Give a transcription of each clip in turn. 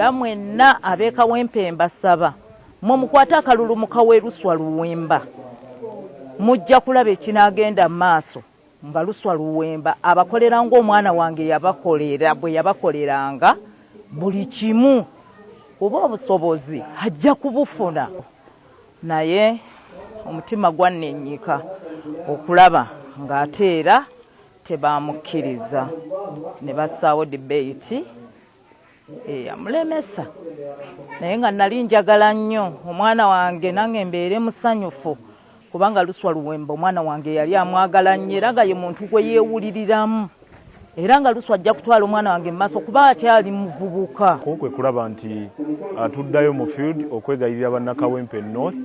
Mwenna abeka w'empemba saba mumukwata akalulu mukawe Luswa Luwemba mujja kulaba ekinagenda maaso nga Luswa Luwemba abakolera ng'omwana wange yabakolera bwe yabakoleranga buli kimu oba obusobozi ajja kubufuna naye omutima gwannenyika okulaba ng'ateera tebamukkiriza ne bassaawo debate amulemesa naye nga nali njagala nnyo omwana wange nange mbeere musanyufu kubanga Luswa Luwemba omwana wange yali amwagala nnyo era nga ye muntu gwe yeewuliriramu era nga Luswa ajja kutwala omwana wange mu maaso kuba akyali muvubuka. Kwe kulaba nti atuddayo mu field okwegayirira bannakawempe North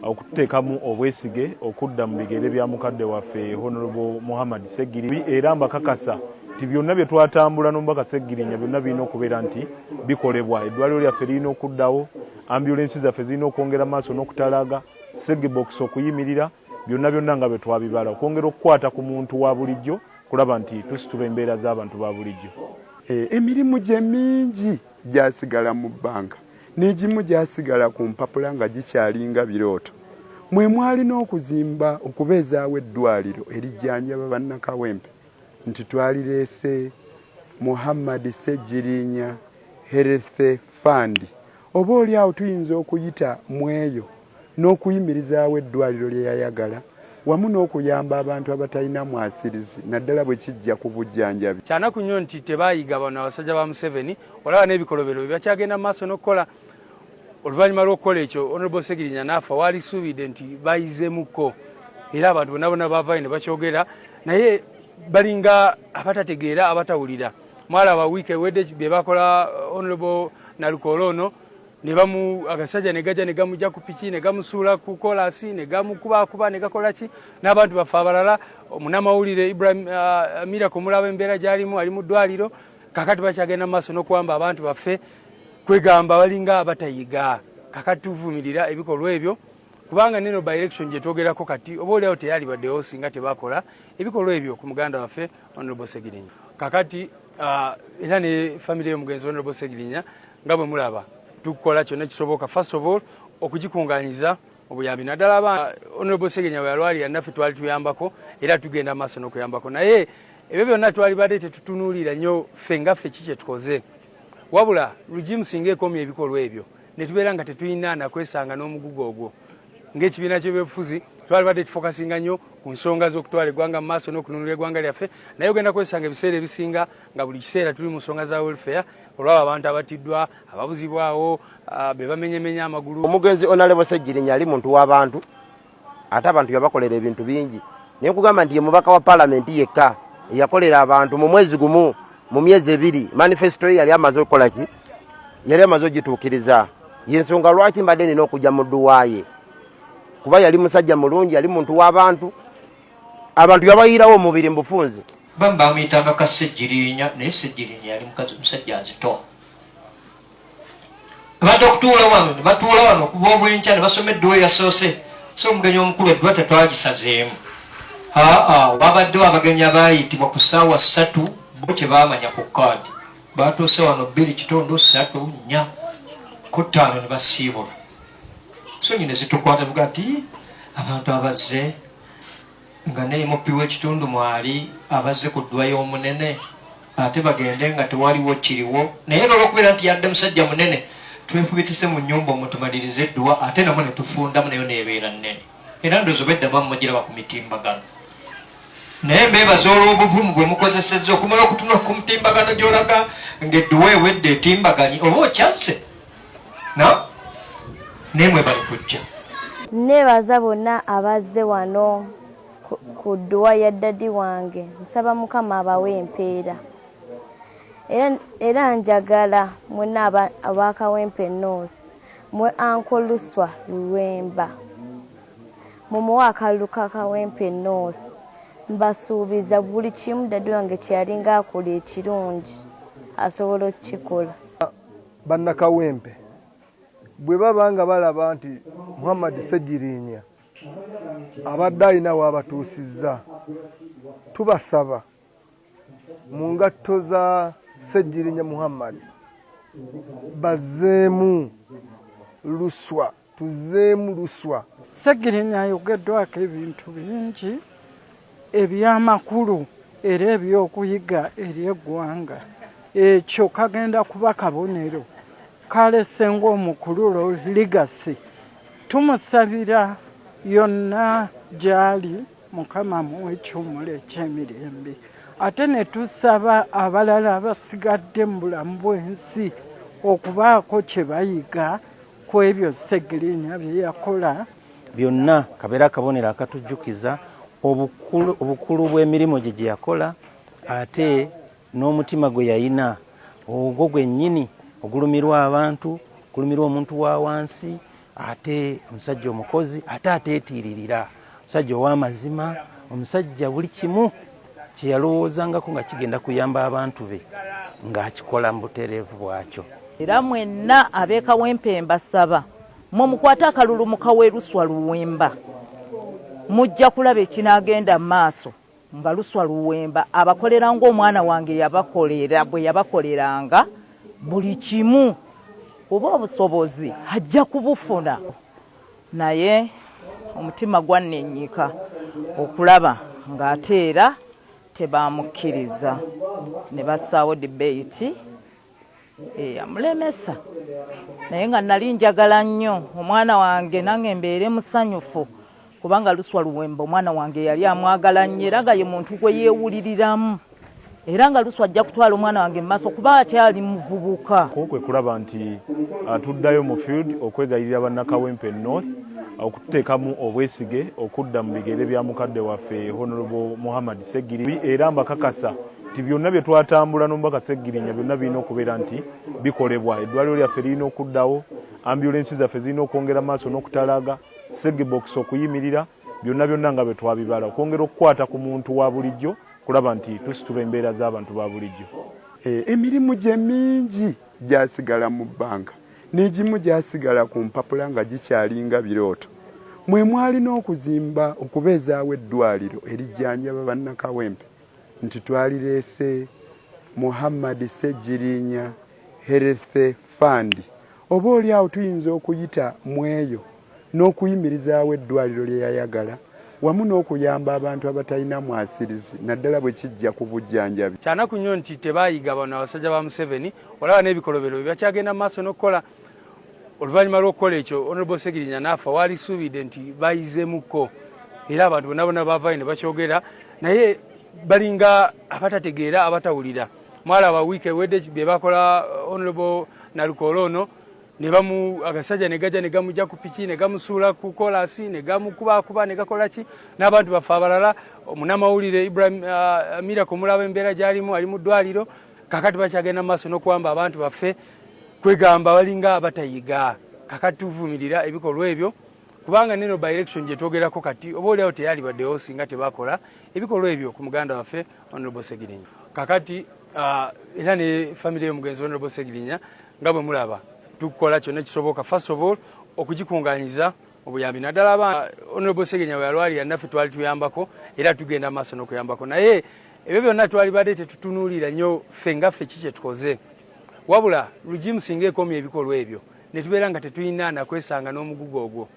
okuteekamu obwesige okudda mu bigere bya mukadde waffe Honorable Muhammad Seggiri era mbakakasa nti byonna bye twatambula n'omubaka Seggirinya byonna birina okubeera nti bikolebwa. Eddwaliro lyaffe lirina okuddawo, ambulensi zaffe zirina okwongera maaso n'okutalaga, Seggebox okuyimirira, byonna nga bwe twabibala okwongera okukwata ku muntu wa bulijjo kulaba nti tusitula embeera z'abantu ba bulijjo. Emirimu gye mingi gyasigala mu bbanga n'egimu gyasigala ku mpapula nga gikyalinga birooto. Mwe mwalina okuzimba okubeezaawo eddwaliro erijjanjaba bannakawempe nti twalireese Muhammad Seggirinya Health Fund oba oli awo tuyinza okuyita mu eyo n'okuyimirizaawo eddwaliro lye yayagala wamu n'okuyamba abantu abatalina mwasirizi naddala bwe kijja ku bujjanjabi. Kyanaku nnyo nti tebaayiga bano abasajja ba Museveni olaba n'ebikolobero bye bakyagenda maaso n'okukola. Oluvannyuma lw'okukola ekyo Honorable Seggirinya n'afa waali suubidde nti bayizeemuko era abantu bonna baavaayo ne bakyogera naye balinga abatategeera abatawulira. Mwalaba wiiki ewedde bye bakola Honorable Nalukolono ne bamu agasajja ne gajja ne gamujja ku piki ne gamusuula ku kolasi ne gamukubakuba ne gakola ki n'abantu baffe abalala omunamawulire Ibrahim Miracle mulaba embeera gy'alimu ali mu ddwaliro kakati bakyagenda maaso n'okuwamba abantu baffe kwegamba balinga abatayiga. Kakati tuvumirira ebikolwa ebyo kubanga neno by election gye twogerako kati oba oliawo teyali baddewo singa tebakola ebikolwa ebyo ku muganda waffe Honorable Seggirinya. Kakati era ne family y'omugenzi Honorable Seggirinya nga bwe mulaba tukola kyonna kisoboka first of all okugikunganyiza obuyambi naddala Honorable Seggirinya bwe yalwalira naffe twali tuyambako era tugenda maaso n'okuyambako naye ebyo byonna twali badde tetutunuulira nnyo ffe ngaffe ki kye tukoze wabula regime singa ekomya ebikolwa ebyo ne tubeera nga tetuyina nakwesanga n'omugugu ogwo ng'ekibiina ky'ebyobufuzi twali badde tufokasinga nnyo ku nsonga z'okutwala eggwanga mu maaso n'okununula eggwanga lyaffe naye ogenda kwesanga ebiseera ebisinga nga buli kiseera tuli mu nsonga za welfare olwaba abantu abatiddwa ababuzibwawo be bamenyemenya amagulu. Omugenzi Honorable Seggirinya ali muntu w'abantu ate abantu yabakolera ebintu bingi naye nkugamba nti ye mubaka wa paalamenti yekka eyakolera abantu mu mwezi gumu mu myezi ebiri manifesto ye yali amaze okukola ki yali amaze ogituukiriza. Yensonga lwaki mbadde nina okujja mu dduwaaye kuba yali musajja mulungi yali muntu w'abantu abantu yabayirawo omubiri mu bufunze. Bamba amuyitanga ka Seggirinya naye Seggirinya yali musajja azitowa. Badde okutuula wano ne batuula wano okuva obwenkya ne basoma edduwa eyasoose so omugenyi omukulu edduwa tetwagisazeemu. Wabaddewo abagenyi abaayitibwa ku ssaawa 3 bo kye baamanya ku kaadi batuuse wano 2.3 ku 5 ne basiibula. So nyine zitukwata tuga nti abantu abazze nga ne MP w'ekitundu mwali abazze ku ddwa y'omunene ate bagende nga tewaliwo kiriwo naye olw'okubeera nti yadde musajja munene twefubitise mu nnyumba omutumaliriza eddwa ate namwe ne tufundamu nayo neebeera nnene era ndowooza beddamu mugiraba ku mitimbagano naye mbeebaza olw'obuvumu bwe mukozesezza okumala okutunula ku mutimbagano gy'olaga ng'edduwa ewedde etimbaganye oba okyazze nemwe bali kujja. Nebaza bonna abazze wano ku dduwa ya ddadi wange nsaba Mukama abawe empeera era njagala mwenna abakawempe North mwe Uncle Luswa Luwemba mumuwe akalulu ka Kawempe North mbasuubiza buli kimu ddadi wange kyalinga akola ekirungi asobola okukikola. Bannakawempe bwe baba nga balaba nti Muhammad Seggirinya abadde alina w'abatuusizza tubasaba mu ngatto za Seggirinya Muhammad bazeemu luswa, tuzeemu luswa. Sseggirinya ayogeddwako ebintu bingi eby'amakulu era eby'okuyiga eri eggwanga. Ekyo kagenda kuba kabonero. Kale Ssenga Omukulu Ligasi tumusabira yonna gy'ali Mukama muwe ekyumula eky'emirembe. Ate ne tusaba abalala abasigadde mu bulamu bw'ensi okubaako kye bayiga ku ebyo Sseggirinya bye yakola. Byonna kabeera akabonero akatujjukiza obukulu bw'emirimu gye yakola, ate n'omutima gwe yayina ogwo gwennyini ogulumirwa abantu, ogulumirwa omuntu wa wansi, ate omusajja omukozi, ate ateetiiririra, omusajja ow'amazima, omusajja buli kimu kye yalowoozangako nga kigenda kuyamba abantu be ng'akikola mu butereevu bwakyo. Era mwenna ab'e Kawempe mbasaba mukwate akalulu mu kawe Luswa Luwemba, mujja kulaba ekinaagenda mu maaso nga Luswa Luwemba abakolera ng'omwana wange yabakolera bwe yabakoleranga buli kimu. Oba obusobozi ajja kubufuna, naye omutima gwannenyika okulaba ng'ate era tebamukkiriza ne bassaawo debate eyamulemesa. Naye nga nali njagala nnyo omwana wange nange mbeere musanyufu, kubanga Luswa Luwemba omwana wange yali amwagala nnyo era nga ye muntu gwe yeewuliriramu, era nga Luswa ajja kutwala omwana wange mu maaso kuba akyali muvubuka. Kwe kulaba nti atuddayo mu field okwegayirira bannakawempe North okuteekamu obwesige okudda mu bigere bya mukadde waffe Honorable Muhammad Sseggirinya, era mbakakasa nti byonna bye twatambula n'omubaka Sseggirinya byonna birina okubeera nti bikolebwa. Eddwaliro lyaffe lirina okuddawo, ambulensi zaffe zirina okwongera maaso n'okutalaga, Segibox okuyimirira, byonna nga bwe twabibala, okwongera okukwata ku muntu wa bulijjo kulaba nti tusitula embeera z'abantu ba bulijjo. Emirimu gye mingi gyasigala mu bbanga, n'egimu gyasigala ku mpapula nga gikyalinga birooto. Mwe mwalina okuzimba okubeezaawo eddwaliro erijjanjaba bannakawempe nti twalireese Muhammad Sseggirinya Health Fund. Oba oli awo tuyinza okuyita mu eyo n'okuyimirizaawo eddwaliro lye yayagala wamu n'okuyamba abantu abatalina mwasirizi naddala bwe kijja ku bujjanjabi. Kyanaku nnyo nti tebaayiga bano abasajja ba Museveni, olaba n'ebikolobero bye bakyagenda mu maaso n'okukola. Oluvannyuma lw'okukola ekyo Honorable Sseggirinya n'afa, waali suubidde nti bayizeemuko era abantu bonna baavaayo ne bakyogera, naye balinga abatategeera abatawulira. Mwalaba wiiki ewedde bye bakola Honorable Nalukola ono, ne agasajja ne gajja ne gamujja ku piki ne gamusuula ku kolasi ne gamukubakuba ne gakola ki, n'abantu baffe abalala. Omunnamawulire Ibrahim Miracle mulaba embeera gy'alimu, ali mu ddwaliro, kakati bakyagenda mu maaso n'okuwamba abantu baffe kwegamba balinga abatayiga. Kakati tuvumirira ebikolwa ebyo kubanga neno by election gye twogerako kati oba oliawo teyali baddewo singa tebakola ebikolwa ebyo ku muganda waffe Honorable Sseggirinya. Kakati era ne family y'omugenzi Honorable Sseggirinya nga bwe mulaba tukola kyonna kisoboka, first of all okugikunganyiza obuyambi, naddala Honorable Sseggirinya bwe yalwalira naffe twali tuyambako era tugenda maaso n'okuyambako, naye ebyo byonna twali badde tetutunuulira nnyo ffe nga ffe kiki tukoze, wabula lugimu singa ekomya ebikolwa ebyo ne tubeera nga tetulina nakwesanga n'omugugu ogwo.